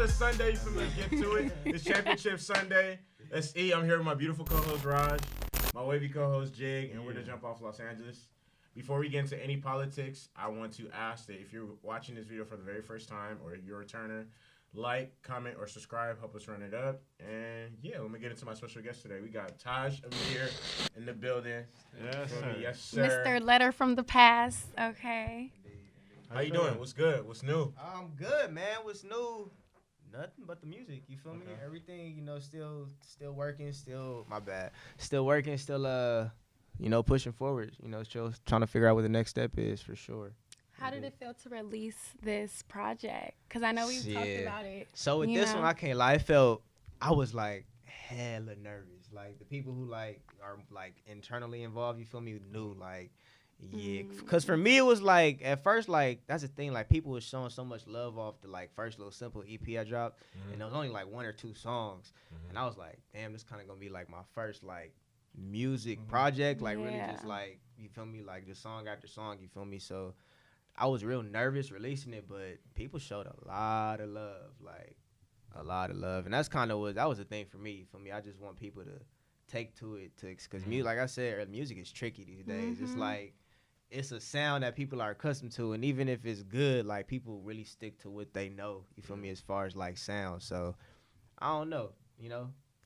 a Sunday. You feel me? Let's get to it. It's Championship Sunday. Let's eat. I'm here with my beautiful co-host Raj, my wavy co-host Jig, and we're the Jumpoff Los Angeles. Before we get into any politics, I want to ask that if you're watching this video for the very first time or you're a returner, like, comment, or subscribe. Help us run it up. And yeah, let me get into my special guest today. We got Tajh Amir in the building. Yes, sir. Yes, sir. Mr. Letter from the Past. Okay. How you doing? What's good? What's new? I'm good, man. What's new? Nothing but the music. You feel me? Okay. Everything, still working. Still working. Still pushing forward. Still trying to figure out what the next step is for sure. How did it feel to release this project? Because I know we've talked about it. So with this one, I can't lie. I was like hella nervous. Like the people who like are like internally involved, you feel me, knew like, yeah. Because for me, it was like at first, like that's the thing. Like people was showing so much love off the like first little simple EP I dropped, and there was only like 1 or 2 songs, and I was like, damn, this kind of gonna be like my first like music project, like really just like, you feel me, like just song after song, you feel me. So I was real nervous releasing it, but people showed a lot of love, like a lot of love. And that's kind of that was the thing for me. I just want people to take to it, because music, like I said, music is tricky these days. It's like, it's a sound that people are accustomed to. And even if it's good, like people really stick to what they know, you feel me, as far as like sound. So I don't know,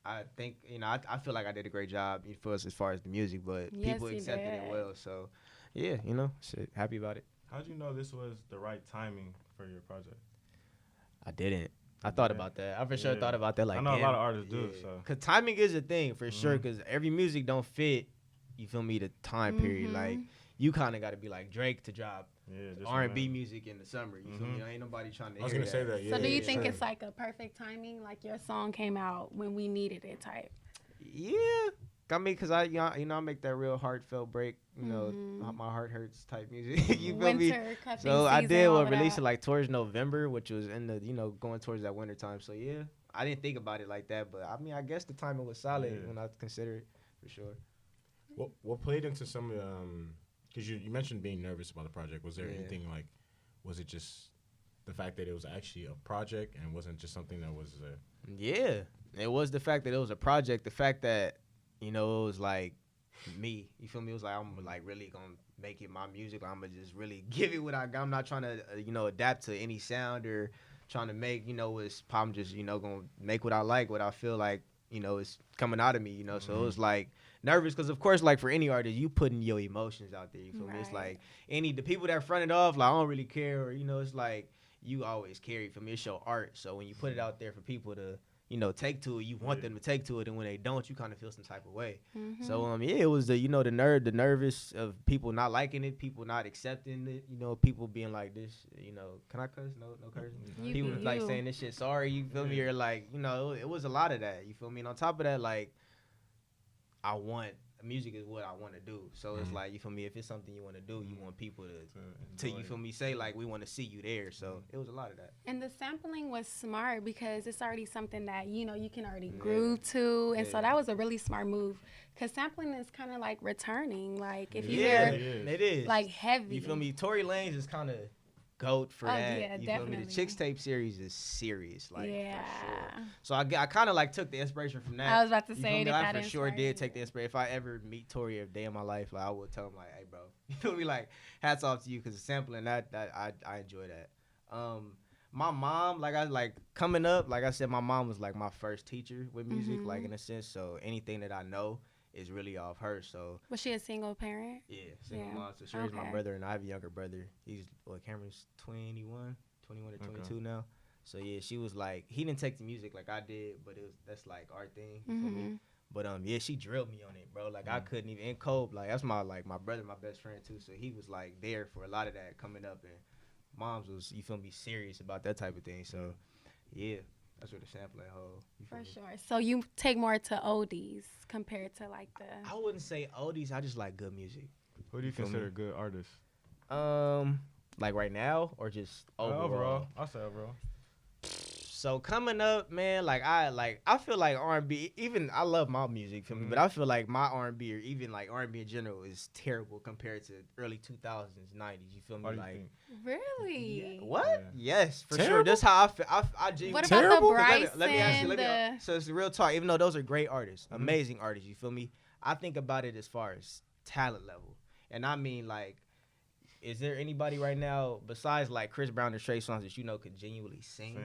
I think, I feel like I did a great job as far as the music, but people accepted it well. So yeah, shit, happy about it. How'd you know this was the right timing for your project? I didn't. I thought about that. I for sure thought about that. Like, I know a lot of artists do. So, cause timing is a thing for sure. Cause every music don't fit. You feel me? The time period. Like you kind of got to be like Drake to drop R&B music in the summer. You feel me? Ain't nobody trying to. I was gonna say that. Yeah. So do you think it's like a perfect timing? Like your song came out when we needed it, type. Yeah. I mean, cause I make that real heartfelt break. My heart hurts type music. You feel me? So I did release it like towards November, which was in the going towards that winter time. So yeah, I didn't think about it like that, but I mean, I guess the timing was solid when I consider it for sure. What played into some because you mentioned being nervous about the project. Was there anything like, was it just the fact that it was actually a project and wasn't just something that was Yeah, it was the fact that it was a project. The fact that it was like me. You feel me? It was like, I'm like really gonna make it my music. I'm gonna just really give it what I got. I'm not trying to adapt to any sound or trying to make I'm just gonna make what I like, what I feel like is coming out of me. So it was like nervous because of course, like for any artist, you putting your emotions out there. You feel me? It's like the people that fronted off, like I don't really care, or it's like you always care. You feel me? It's your art. So when you put it out there for people to take to it, you want them to take to it, and when they don't, you kind of feel some type of way. So it was the the nervous of people not liking it, people not accepting it, people being like this, can I cuss? No cursing. People like saying this shit sorry, you feel me? Or like, it was a lot of that, you feel me? And on top of that, like music is what I want to do. So it's like, you feel me, if it's something you want to do, you want people to you feel me, say like, we want to see you there. So it was a lot of that. And the sampling was smart because it's already something that you can already groove to, and so that was a really smart move, because sampling is kind of like returning, like if you hear it is like heavy, you feel me. Tory Lanez is kind of GOAT for that. Yeah, you definitely. feel me? The Chicks Tape series is serious, like for yeah. sure. So I kind of like took the inspiration from that. I was about to say that I for sure did take the inspiration. If I ever meet Tory a day in my life, like I would tell him like, hey bro, you feel me? Like hats off to you, because the sampling that I enjoy that. My mom, coming up, like I said, my mom was like my first teacher with music, like in a sense. So anything that I know is really off her. So was she a single parent? Yeah, single mom. So she raised my brother, and I have a younger brother. He's Cameron's 21 or 22 now. So yeah, she was like, he didn't take the music like I did, but that's like our thing. You feel me? But she drilled me on it, bro. Like I couldn't even in code. Like that's my brother, my best friend too. So he was like there for a lot of that coming up, and moms was, you feel me, serious about that type of thing. So yeah. That's where the sampling whole. For sure. So you take more to oldies compared to like the. I wouldn't say oldies. I just like good music. Who do you consider a good artist? Like right now or just overall? Overall. I'll say overall. So coming up, man, I feel like R&B. Even I love my music, feel me, but I feel like my R&B or even like R&B in general is terrible compared to early 2000s, 90s. You feel me? Why do you Like think? Really? what? Yeah. Yes, for sure. Terrible? That's how I feel. I genuinely. What about Terrible? the 'Cause Bryson? let me ask you. the... So it's real talk. Even though those are great artists, amazing artists, you feel me? I think about it as far as talent level, and I mean like. Is there anybody right now besides like Chris Brown or Trey Songz that you know could genuinely sing?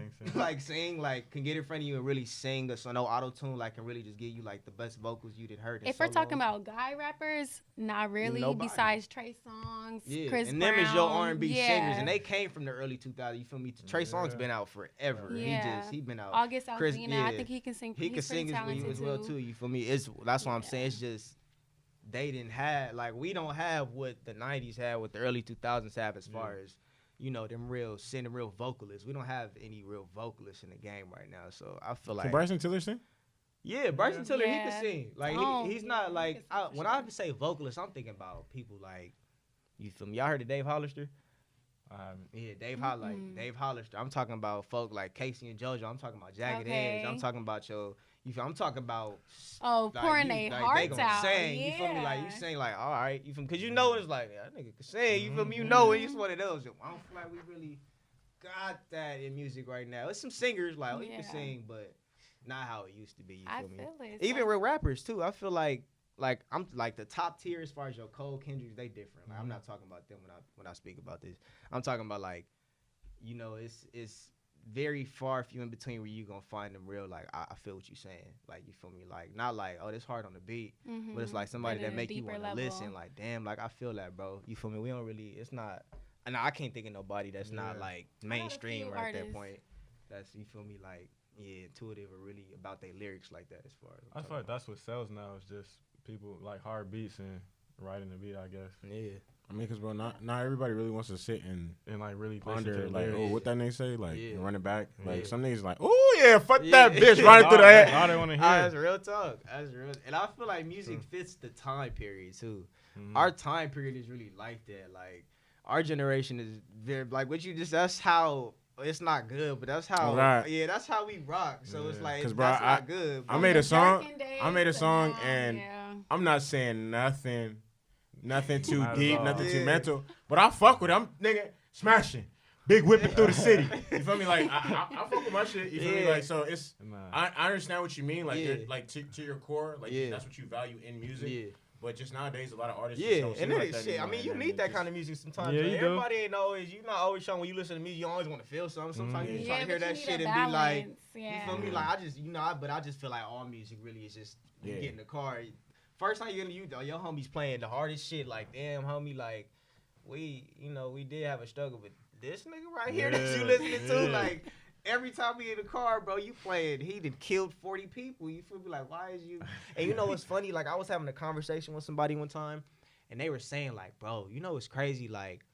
Sing. like can get in front of you and really sing a no auto tune, like can really just give you like the best vocals you did heard. If we're talking about guy rappers, not really. Nobody. Besides Trey Songz, yeah, Chris and Brown. them is your R&B yeah. singers, and they came from the early 2000s. You feel me? Trey Songz been out forever. Yeah. He been out. August Chris- Alsina, yeah. I think he can sing. He He's could sing pretty as well talented too. You feel me? That's what I'm saying. It's just they didn't have like we don't have what the 90s had, what the early 2000s have as far as them real vocalists. We don't have any real vocalists in the game right now. So I feel like Can Bryson Tiller sing? yeah, Bryson Tiller he Yeah. can sing. Like he's not like when I say vocalist, I'm thinking about people like you feel me. Y'all heard of Dave Hollister? Yeah, Dave Hollister. I'm talking about folk like Casey and JoJo. I'm talking about Jagged Okay. Edge. I'm talking about I'm talking about pouring their they hearts gonna out. sing. Yeah. You feel me? Like you sing like all right. You feel me? Cause you know it's like that nigga can sing. You feel me? You know it. It's one of those. I don't feel like we really got that in music right now. It's some singers like you can sing, but not how it used to be. You feel me? Feel it. Even real rappers too. I feel like I'm like the top tier as far as your Cole Kendricks, they different. Like I'm not talking about them when I speak about this. I'm talking about like, it's very far few in between where you gonna find them real. Like I feel what you're saying. Like you feel me? Like not like this hard on the beat, but it's like somebody that make you want to listen. Like damn, like I feel that, bro. You feel me? We don't really. It's not. And I can't think of nobody that's not like mainstream right at that point. That's you feel me? Like intuitive or really about their lyrics like that. As far as I feel like that's what sells now. Is just people like hard beats and writing the beat. I guess. Yeah. I mean, cause bro, not everybody really wants to sit and like really ponder, listen to like, lyrics. what that nigga say, like, run it back. Like, Yeah. some niggas like, oh yeah, fuck that bitch running through the head. All they want to hear. That's real talk. That's real. And I feel like music fits the time period too. Our time period is really like that. Like our generation is very like what you just. That's how. It's not good, but that's how. Right. Yeah, that's how we rock. So it's like, 'Cause, bro, that's not good. I made a song. I made a days, song, now, and yeah. I'm not saying nothing too Not at deep, all. nothing too Yeah. mental, but I fuck with it. I'm nigga smashing, big whipping through the city. You feel me? Like I fuck with my shit. You feel me? Yeah. Like so, it's. Nah. I understand what you mean. Like, Yeah. you're, like to your core, like that's what you value in music. Yeah. But just nowadays, a lot of artists. Yeah, don't and seem it like is that shit. I anymore, mean, you and need then that just- kind of music sometimes. Yeah, but you do. everybody ain't always. You're not always trying when you listen to music. You always want to feel something. Sometimes you just trying to hear but that you shit need and a be like, balance, you feel me? Like I just, but I just feel like all music really is just you Yeah. get in the car. First time your homies playing the hardest shit. Like damn, homie, like we did have a struggle with this nigga right here that you listening to. Like every time we in the car, bro, you playing. He done killed 40 people. You feel me? Like why is you? And you know what's funny? Like I was having a conversation with somebody one time. And they were saying, like, bro, you know what's crazy? Like,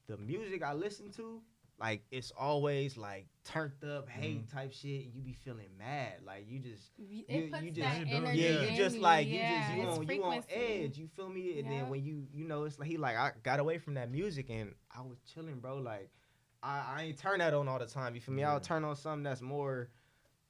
the music I listen to, like, it's always, like, turned up, hate type shit. And you be feeling mad. Like, you just, It puts you that just, energy you in just, you. like, Yeah, you it's on frequency. edge. You feel me? And then Yep. when you it's like, he like, I got away from that music and I was chilling, bro. Like, I ain't turn that on all the time. You feel me? I'll turn on something that's more,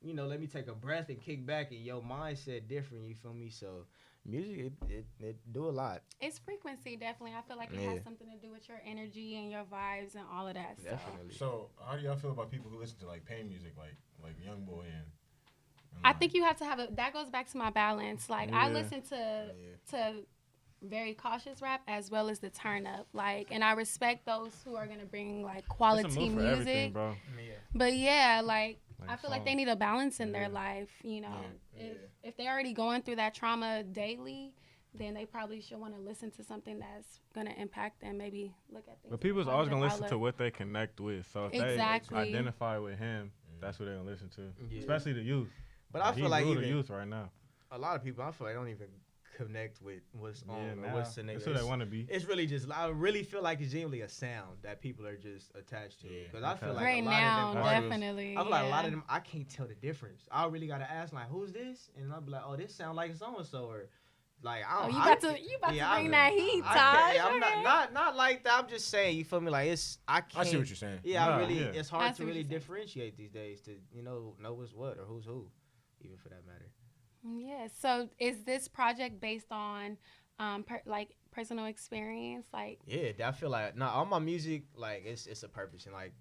let me take a breath and kick back and your mindset different. You feel me? So, music, it do a lot. It's frequency, definitely. I feel like it has something to do with your energy and your vibes and all of that stuff. Definitely. So, how do y'all feel about people who listen to like pain music, like Young Boy and I think you have to have that goes back to my balance. Like I listen to very cautious rap as well as the turn up. Like, and I respect those who are gonna bring like It's a quality move for everything, music. bro. But yeah, like Like I feel like songs. they need a balance in their life. You know, Yeah. if they're already going through that trauma daily, then they probably should want to listen to something that's gonna impact them. Maybe look at things. But people's from a always gonna positive listen to outlook. what they connect with. So if Exactly. they identify with him, that's what they're gonna listen to. Yeah. Especially the youth. But I feel like the even youth right now. a lot of people, I feel like don't even connect with what's on or now. what's the That's nigga. who they want to be. It's really just, I really feel like it's genuinely a sound that people are just attached to. Yeah. Because I feel like Right a lot now, of them artists, definitely. I feel like a lot yeah. of them, I can't tell the difference. I really got to ask, like, who's this? And I'll be like, oh, this sound like so-and-so. Or like Oh, you I, about to bring that heat, I Taj. can't, I'm Okay. not like that. I'm just saying, you feel me? Like I can't. I see what you're saying. Yeah, Nah, I really. yeah. It's I hard see to what really you're saying. differentiate these days to know what's what or who's who, even for that matter. Yeah. So is this project based on like personal experience? Like, Yeah, I feel like all my music like it's a purpose and like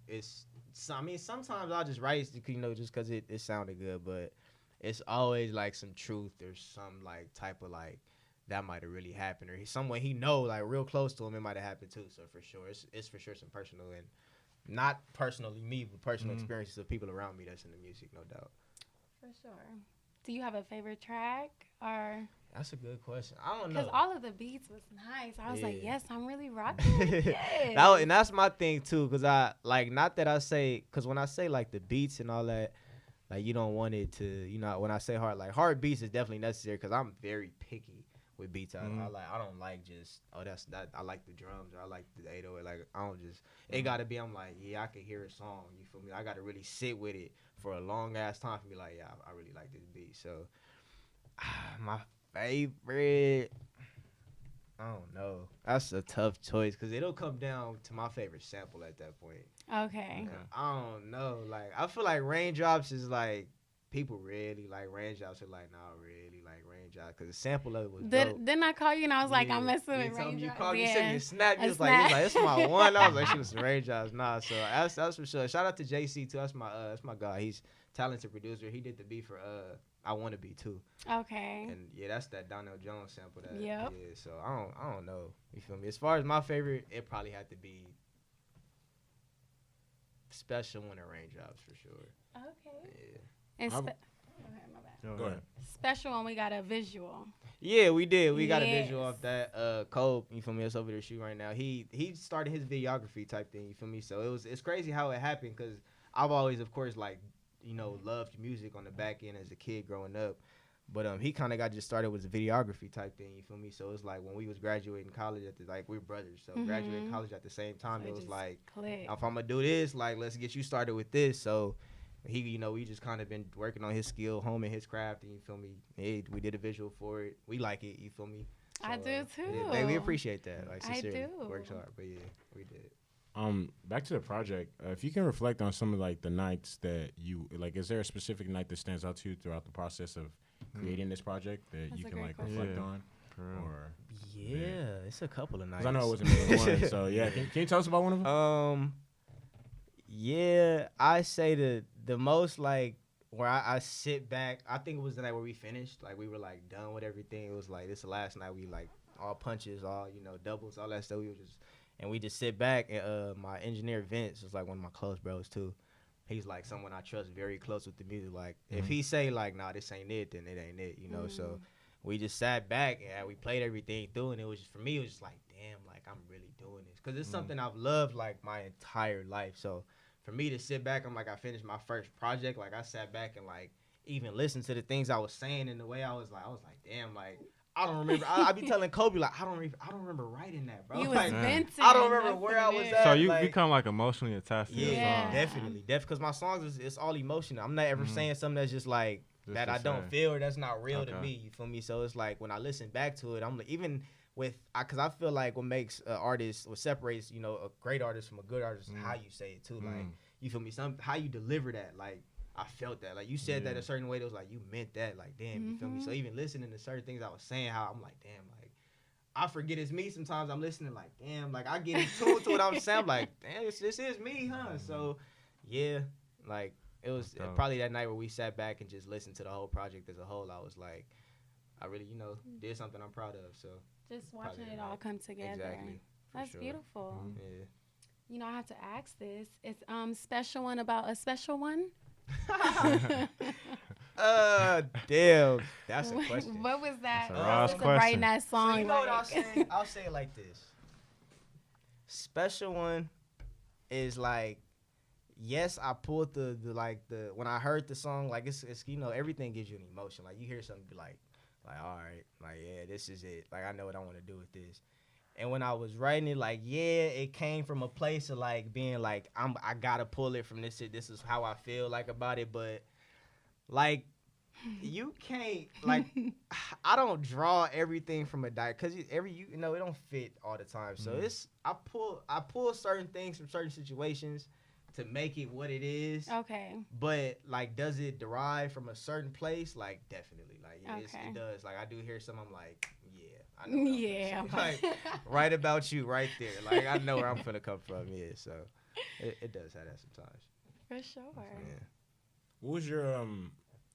I mean sometimes I'll just write just because it sounded good, but it's always like some truth or some like type of like that might have really happened or someone he know like real close to him it might have happened too. So for sure it's for sure some personal and not personally me but personal experiences of people around me that's in the music, no doubt. for sure. Do you have a favorite track or? That's a good question. I don't know. Because all of the beats was nice. I was like, Yeah. yes, I'm really rocking with this. And that's my thing too, cause I like not that I say, cause when I say like the beats and all that, like you don't want it to, when I say hard beats is definitely necessary, cause I'm very picky with beats. I don't like just that's that. I like the drums or I like the 808. Like I don't just it gotta be. I'm like I can hear a song. You feel me? I gotta really sit with it for a long ass time for me. Like I really like this beat. So my favorite. I don't know. That's a tough choice because it'll come down to my favorite sample at that point. Okay. I don't know. Like I feel like Raindrops is like people really like Raindrops are like really like Raindrops because the sample of it was dope. Didn't I call you and I was like, Yeah. I'm messing You with told me you Raindrops? called me, you Yeah. sent me a snap. You A was like, snap. it's my one. I was like, she was some Raindrops. Nah, so that's for sure. Shout out to JC too. That's my guy. He's talented producer. He did the beat for I Wanna Be too. Okay. And yeah, that's that Donnell Jones sample. That Yep. Yeah, so I don't know. You feel me? As far as my favorite, it probably had to be Special One and Raindrops for sure. Okay. Yeah. And I'm- go ahead, my bad. Go ahead. Special one, we got a visual. Yeah, we did. We got a Yes. visual off that. Cole, you feel me? It's over there shooting right now. He started his videography type thing. You feel me? So it's crazy how it happened because I've always, of course, like loved music on the back end as a kid growing up. But he kind of got just started with the videography type thing. You feel me? So it's like when we was graduating college we're brothers. So graduating college at the same time, So it was just like click. if I'm gonna do this, like let's get you started with this. So he, we just kind of been working on his skill, homing his craft, and you feel me? Hey, we did a visual for it. We like it. You feel me? I do too. Yeah, we appreciate that. Like I sincerely, do. works hard, but yeah, we did. Back to the project. If you can reflect on some of like the nights that you like, is there a specific night that stands out to you throughout the process of creating this project that That's you a can great like question. reflect Yeah. on? For real. Or Yeah, it's a couple of nights. because I know it wasn't more than one. So yeah, can you tell us about one of them? Yeah, I say the most like where I sit back. I think it was the night where we finished. Like we were like done with everything. It was like this is the last night. We like all punches, all doubles, all that stuff. We just sit back and my engineer Vince was like one of my close bros too. He's like someone I trust very close with the music. Like if he say like nah this ain't it, then it ain't it. So we just sat back and we played everything through, and it was just for me it was just like damn, like I'm really doing this because it's something I've loved like my entire life. So for me to sit back, I'm like I finished my first project. Like I sat back and like even listened to the things I was saying and the way I was like damn, like I don't remember. I be telling Kobe like I don't remember writing that, bro. You was Like, venting. I don't remember That's where what I it was is. at. So you like, become like emotionally attached to your yeah, song. definitely, because my songs it's all emotional. I'm not ever saying something that's just like Just that to I don't say. feel or that's not real to Okay. me. You feel me? So it's like when I listen back to it, I'm like even with because I feel like what makes an artist, what separates a great artist from a good artist is how you say it too. Like you feel me? How you deliver that. Like I felt that. Like you said that a certain way. That was like you meant that. Like damn, you feel me? So even listening to certain things I was saying, how I'm like damn, like. I forget it's me sometimes. I'm listening like, damn, like I get in tune to what I'm saying. I'm like, damn, this is me, huh? So, yeah, like it was That's dope. probably that night where we sat back and just listened to the whole project as a whole. I was like, I really, did something I'm proud of. So, Just watching Probably it that all night. come together. Exactly. For That's sure. beautiful. Yeah. I have to ask this. It's special one about a special one. Damn, that's a question. What was that? That's a What Ross was the writing question. that So song? you know what I'll like? say? I'll say it like this. Special One is like, yes, I pulled the when I heard the song, like it's everything gives you an emotion. Like you hear something, be like all right, like yeah, this is it. Like I know what I want to do with this. And when I was writing it, like yeah, it came from a place of like being like I gotta pull it from this. This is how I feel like about it, but like you can't like. I don't draw everything from a diet because you know it don't fit all the time. So it's I pull certain things from certain situations to make it what it is. Okay. But like, does it derive from a certain place? Like, definitely. Like, it does. Like, I do hear some. I'm like, yeah, I know. Yeah. Like, right about you, right there. Like, I know where I'm gonna come from. Yeah. So, it does have that sometimes. For sure. Yeah. What was your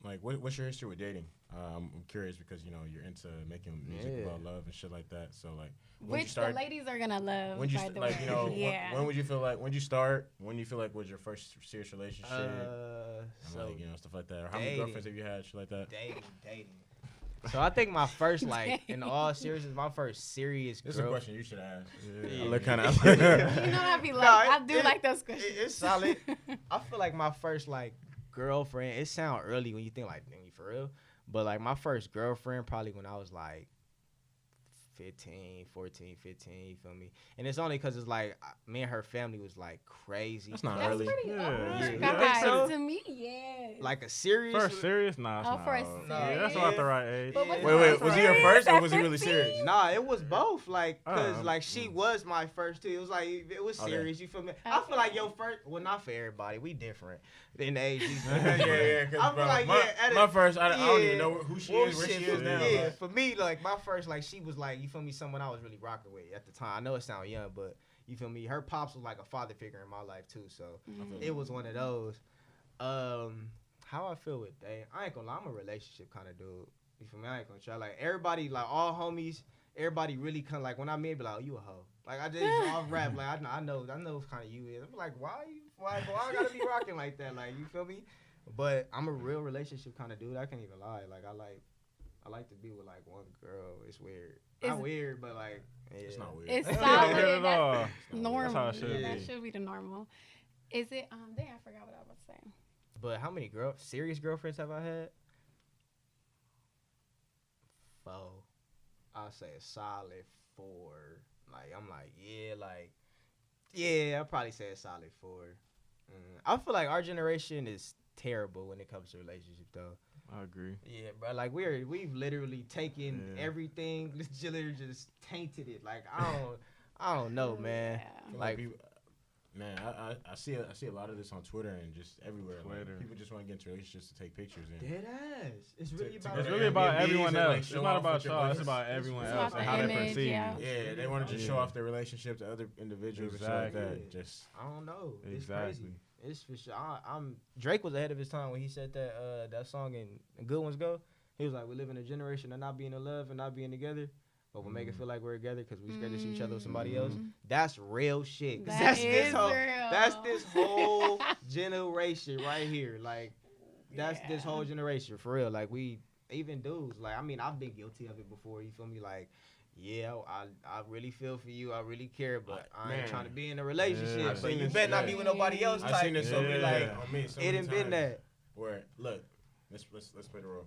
like? What's your history with dating? I'm curious because you know you're into making music about love and shit like that. So like, which the ladies are gonna love. When you by the like, way. you know, yeah. when would you feel like? When did you start? When do you feel like was your first serious relationship? So like, you know, stuff like that. Or how many girlfriends have you had? Shit like that. Dating. So I think my first, like, in all seriousness, my first serious girl. This is a question you should ask. Yeah. I look kind of. You know I be like, I do like those questions. It's solid. I feel like my first like girlfriend. It sound early when you think like, dang, for real. But like my first girlfriend probably when I was like 14, 15, you feel me? And it's only because it's like me and her family was like crazy. That's not That's early. pretty Yeah. guys. So? To me, yeah. Like a serious. First serious? Nah, it's Oh, not. for a old. serious? Yeah, that's about the right age. But was Wait, it was he your first or was he really 15? serious? Nah, it was both. Like, cause Oh. like she was my first too. It was like it was Okay. serious. You feel me? I feel like your first. Well, not for everybody. We different in the age. yeah. Cause, I feel bro, like my first, I don't even yeah. know who she Well, is, where shit, she is now. Yeah, Like, for me, like my first, like she was like, you feel me, someone I was really rocking with at the time. I know it sounds young, but you feel me. Her pops was like a father figure in my life too, so it was one of those. How I feel with dating, I ain't gonna lie, I'm a relationship kind of dude. You feel me? I ain't gonna try. Like everybody, like all homies, everybody really kind of like when I meet, be like, oh, you a hoe. Like I just off rap, like I know kind of you is. I'm like, why I gotta be rocking like that? Like you feel me? But I'm a real relationship kind of dude. I can't even lie. Like I like to be with like one girl. It's weird. Not weird, but like it's not weird. It's Not solid. weird at all. That's normal. That's how it should That be. should be the normal. Is it? Dang, I forgot what I was about to say. But how many serious girlfriends have I had? 4. I'll say a solid 4. Like I'm like, I'll probably say a solid 4. I feel like our generation is terrible when it comes to relationships though. I agree. Yeah, bro. Like we've literally taken everything, literally just tainted it. Like I don't know, man. Yeah. Like man, I see a lot of this on Twitter and just everywhere. Twitter. Like, people just want to get into relationships to take pictures. And dead ass. It's really about. It's really about Airbnbs everyone and, else. like, It's show not off about with your y'all. It's buddies. about everyone It's else about and the how they image, perceive yeah. you. yeah, they want to just show off their relationship to other individuals and shit like Exactly. that. Just I don't know. It's Exactly. crazy. It's for sure. Drake was ahead of his time when he said that song in Good Ones Go. He was like, we live in a generation of not being in love and not being together, but we make it feel like we're together because we scared to see each other with somebody else. That's real shit. 'Cause That that's is this whole. real. That's this whole generation right here. Like, that's this Yeah. whole generation for real. Like we even dudes. Like I mean, I've been guilty of it before. You feel me? Like. Yeah, I really feel for you. I really care, but I ain't Man. trying to be in a relationship. Yeah. So I've seen you this better not shit. be with nobody else. I've Type. seen this You so feel me? many Like, on me so it many ain't been times that. where look, let's play the role.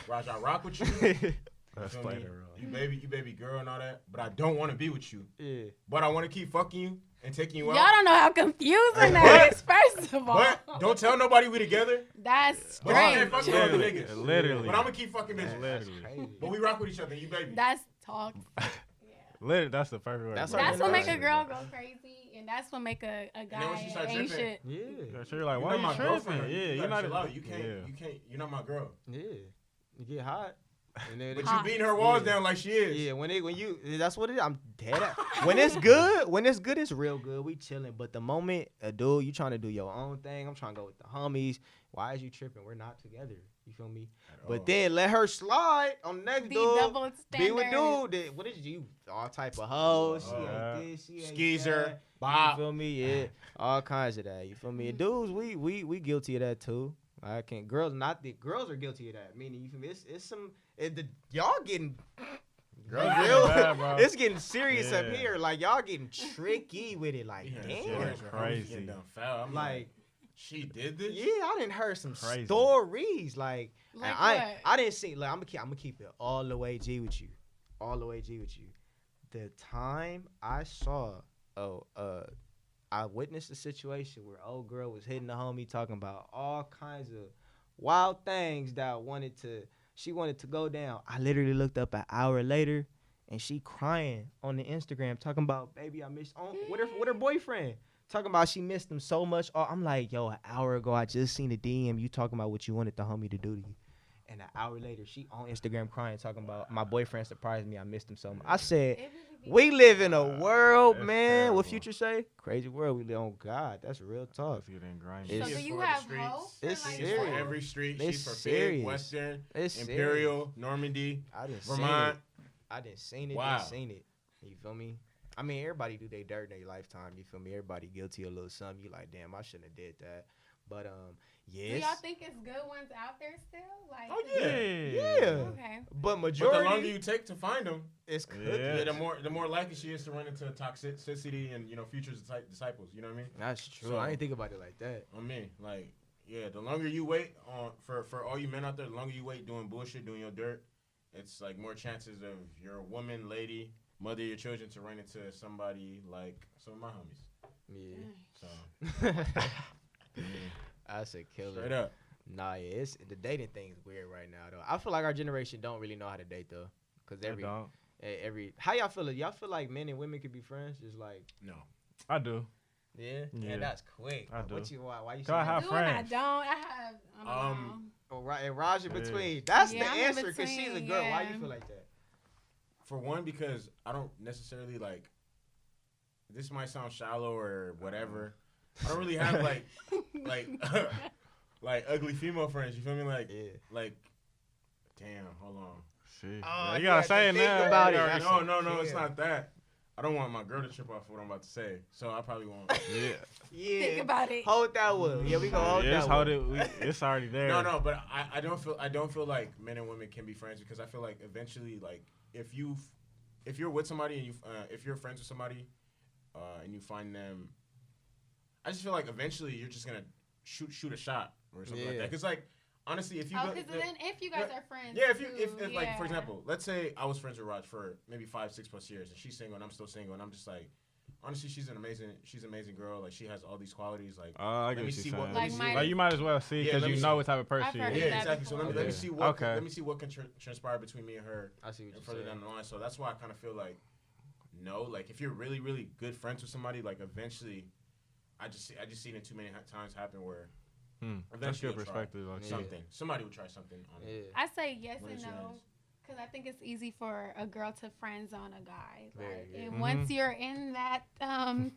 Raj, I rock with you. Let's feel play me? the role. You baby girl and all that, but I don't want to be with you. Yeah. But I want to keep fucking you and taking you Y'all out. don't know how confusing that is. First of all, But don't tell nobody we together. that's But I can't strange. fuck with other Literally. niggas. Literally. But I'm gonna keep fucking bitches. Literally. Crazy. But we rock with each other. You baby. That's talk. Literally, that's the perfect way. That's to our put That's it. what make a generation. girl go crazy, and that's what make a then guy when she start ain't tripping, shit. Yeah. Yeah, so you're like, You're why not you my tripping? girlfriend. Yeah, you you're gotta not. chill out. You can't. Yeah. You can't. You're not my girl. Yeah. You get hot. And then But Hot. you beating her walls Yeah. down like she is. yeah, when you that's what it is. I'm dead at. When it's good, it's real good. We chilling. But the moment a dude, you trying to do your own thing, I'm trying to go with the homies. Why is you tripping? We're not together. You feel me? But then let her slide on the next The dude. double Be with standard. dude. What is you? All type of hoes. She Yeah. ain't this. She ain't Skeezer, that. You Bob. feel me? Yeah. All kinds of that. You feel me? And dudes, we guilty of that too. I can't. Girls are guilty of that. Meaning, you feel me? It's some. Y'all getting. Girls, Yeah, real. bad, bro. It's getting serious up Yeah. here. Like y'all getting tricky with it. Like damn. That's crazy. I'm Like she did this. yeah, I didn't heard some Crazy. stories. Like Like I didn't see. Like I'm gonna keep it all the way G with you. All the way G with you. The time I saw, I witnessed a situation where old girl was hitting the homie, talking about all kinds of wild things that she wanted to go down. I literally looked up an hour later, and she crying on the Instagram talking about, baby, I missed with her boyfriend. Talking about she missed him so much. Oh, I'm like, yo, an hour ago, I just seen a DM. You talking about what you wanted the homie to do to you. And an hour later, she on Instagram crying, talking about my boyfriend surprised me. I missed him so much. I said, we live in a world, man. terrible. What Future say? Crazy world we live on. God, that's real talk. Let's get in grinding. So It's do you for the have streets. hope? It's for, like, She's serious. for every street. It's She's for serious. Big, Western, It's Imperial, Normandy, I didn't Vermont. I didn't seen it. Wow. Didn't seen it. You feel me? I mean, everybody do their dirt in their lifetime. You feel me? Everybody guilty of a little something. You like, damn, I shouldn't have did that. But yes. Do y'all think it's good ones out there still? Like, Oh yeah. Yeah. Okay. But But majority, the longer you take to find them, it's Yeah. the more likely she is to run into toxicity and Future's disciples. You know what I mean? That's true. So- I didn't think about it like that. I mean, like, yeah, the longer you wait for all you men out there, the longer you wait doing bullshit, doing your dirt, it's like more chances of your woman, lady, mother of your children to run into somebody like some of my homies. Yeah. So That's a killer. straight up. Nah, yeah, it's the dating thing's weird right now though. I feel like our generation don't really know how to date though, cause I don't. every how y'all feel? Y'all feel like men and women could be friends? Just like No. I do. yeah, Yeah. that's quick. I do. Why you? Cause I saying have Do and I friends. don't. I have. I don't know. Oh, right, and Raj in Yeah. between. That's Yeah, the I'm in answer, cause she's a between, girl. Why yeah. you feel like that? For one, because I don't necessarily like. This might sound shallow or whatever. I don't really have like like ugly female friends. You feel me? Like Yeah. like. Damn. Hold on. See, Oh, you you gotta have say to it think now. about You it. already No, it's Yeah. not that. I don't want my girl to trip off what I'm about to say, so I probably won't. Yeah. Yeah. Think about it. Hold that one. Yeah, we gonna hold It's that hold one. it. It's already there. No, but I don't feel like men and women can be friends because I feel like eventually, like if you're with somebody and if you're friends with somebody, and you find them, I just feel like eventually you're just gonna shoot a shot or something like Yeah. that. Cause like honestly, if you Oh, go- because then if you guys are friends. yeah, if too, like for yeah. example, let's say I was friends with Raj for maybe 5-6+ years and she's single and I'm still single and I'm just like, honestly, she's an amazing girl. Like she has all these qualities. Like I let get me what see you're what- saying. let me Like see my- Like you might as well see Yeah, because let you me know see. what type of person I've she heard is. of yeah, that exactly. So let me before. see what Okay. let me see what can transpire between me and her I see what and you're further saying. down the line. So that's why I kind of feel like no, like if you're really really good friends with somebody, like eventually, I just seen it too many times happen where That's eventually good you'll try perspective. Like, Yeah. something. Somebody will try something on it. Yeah. I say yes What and is your no. names? Because I think it's easy for a girl to friend zone a guy. Very, Like, yeah. and Mhm. once you're in that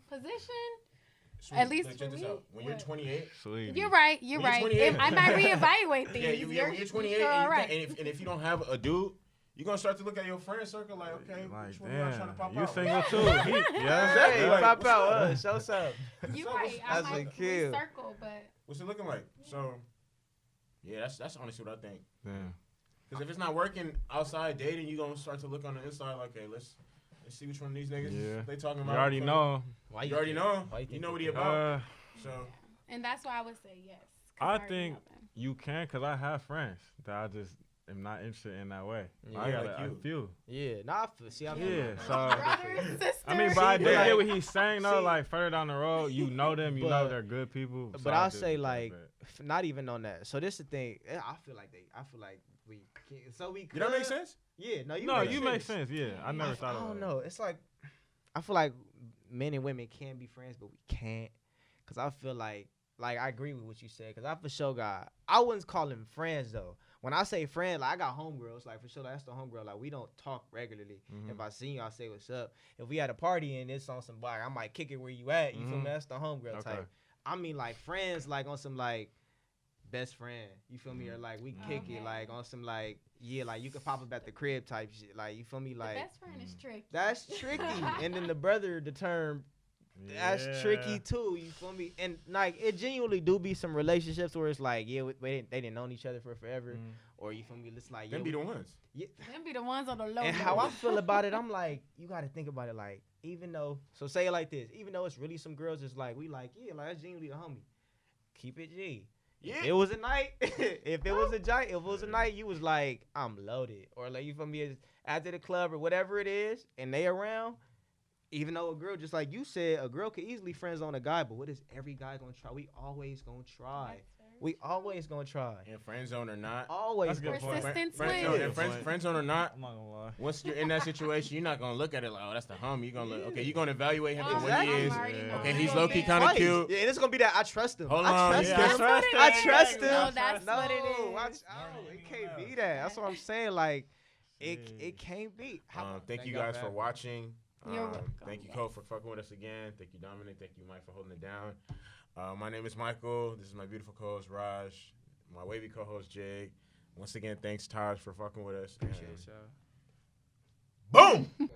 position, Sweet, At least like, for check this me, out. When you're what? 28, Sweet. you're right. You're When right. you're 28. I might reevaluate things. when you're 28 you're and, all right. and if you don't have a dude, you're gonna start to look at your friend circle like, okay, Like, which one am I trying to pop damn, you out? single too? Yeah. Exactly, Hey, like, pop what's out. up? Show some. You're So right. I that's a might kill. recircle, but What's it looking like? So, yeah, that's honestly what I think. Damn. Because if it's not working outside dating, you're gonna start to look on the inside like, okay, let's see which one of these niggas Yeah. they talking You about. already know. Why You already think- know. why You think know they what he think- about. So, and that's why I would say yes. 'cause I already think know them. you can because I have friends that I just am not interested in that way. Yeah, I got like a you. few. Yeah, nah, see, I feel Yeah, that. so- Brothers, sisters. I mean, but I do See, get what he's saying though. see- Like further down the road, you know them, you But- know they're good people. But so I'll just say be like, that. not even on that. So this the thing. I feel like we. Can't, so we. did that make could- sense? Yeah, no, you. No, make you make sense. Yeah, I never thought I of don't it. know. It's like I feel like men and women can be friends, but we can't. Cause I feel like I agree with what you said. Cause I for sure got. I wouldn't call them friends though. When I say friend, like I got homegirls. Like for sure, that's the homegirl. Like we don't talk regularly. Mhm. If I see you, I say what's up. If we had a party and it's on some bar, I might kick it where you at. You feel Mhm. me? That's the homegirl Okay. type. I mean like friends, like on some like best friend. You feel me? Or like we kick Okay. it like on some like yeah, like you could pop up at the crib type shit. Like you feel me? The Like best friend is tricky. that's tricky. And then the brother, the term, that's Yeah. tricky too. You feel me? And like it genuinely do be some relationships where it's like, yeah, they didn't know each other for forever, Mhm. or you feel me? It's like, Them yeah, be the ones. Them be the ones on the low. and how I feel about it, I'm like, you got to think about it. Like even though, so say it like this, even though it's really some girls, it's like we like, yeah, like that's genuinely the homie. Keep it G. Yeah. If it was a night, if it was a night, you was like, I'm loaded, or like you feel me, after the club or whatever it is, and they around. Even though a girl, just like you said, a girl could easily friend zone a guy, but what is every guy gonna try? We always gonna try. That's very We always gonna try. And friend zone or not. Always That's a good point. Persistence Friend wins. friend zone or not. I'm not gonna lie. Once you're in that situation, you're not gonna look at it like, oh, that's the homie. You're gonna look, okay, you're gonna evaluate him for what he Exactly. is. I'm already Okay, knowing. he's low key kind of Right. cute. Yeah, and it's gonna be that I trust him. Hold I on, trust yeah, him. that's what it I is. trust him. No, that's No, what it is. watch out. It can't be that. That's what I'm saying. Like, it can't be. Thank you guys for watching. You're welcome. Thank you, Cole, for fucking with us again. Thank you, Dominic. Thank you, Mike, for holding it down. My name is Michael. This is my beautiful co-host, Raj. My wavy co-host, Jig. Once again, thanks, Taj, for fucking with us. Appreciate y'all. Boom!